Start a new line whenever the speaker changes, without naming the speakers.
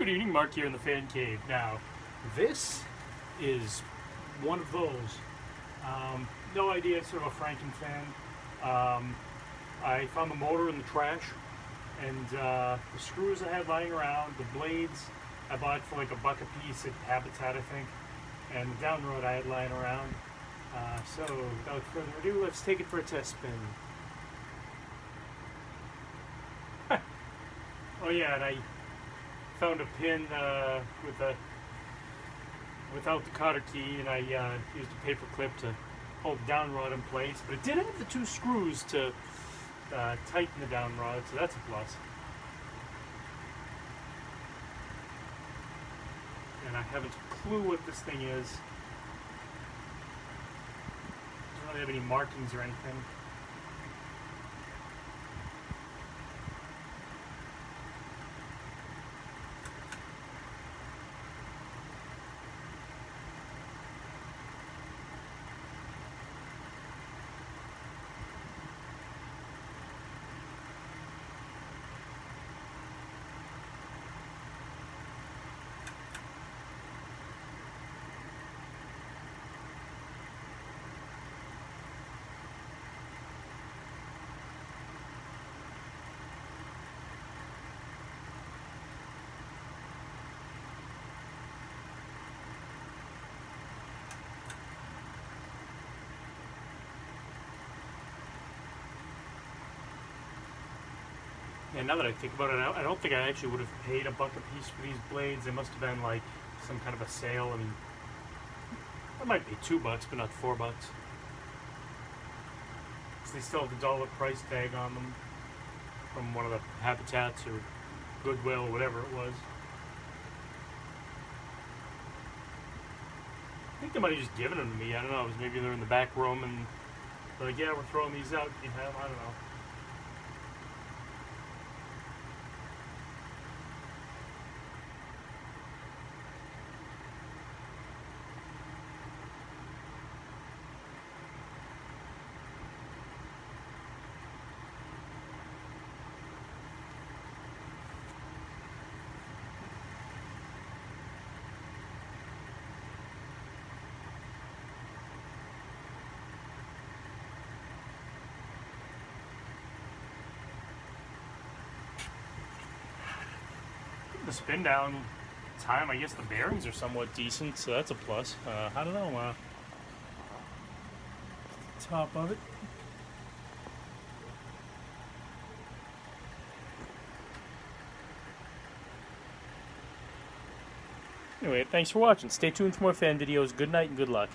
Good evening, Mark here in the fan cave. Now, this is one of those. No idea, it's sort of a Franken fan. I found the motor in the trash, and the screws I had lying around, the blades I bought for like $1 a piece at Habitat, I think, and the downrod I had lying around. So, without further ado, let's take it for a test spin. Oh yeah, and I found a pin without the cotter key, and I used a paper clip to hold the downrod in place. But it did have the 2 screws to tighten the downrod, so that's a plus. And I haven't a clue what this thing is. Doesn't really have any markings or anything. And now that I think about it, I don't think I actually would have paid $1 a piece for these blades. They must have been like some kind of a sale. I mean, I might pay $2, but not $4. Because they still have the dollar price tag on them from one of the Habitats or Goodwill or whatever it was. I think they might have just given them to me. I don't know. It was maybe they're in the back room and they're like, yeah, we're throwing these out. You have, I don't know. The spin down time, I guess the bearings are somewhat decent, so that's a plus. I don't know, top of it. Anyway, thanks for watching. Stay tuned for more fan videos. Good night and good luck.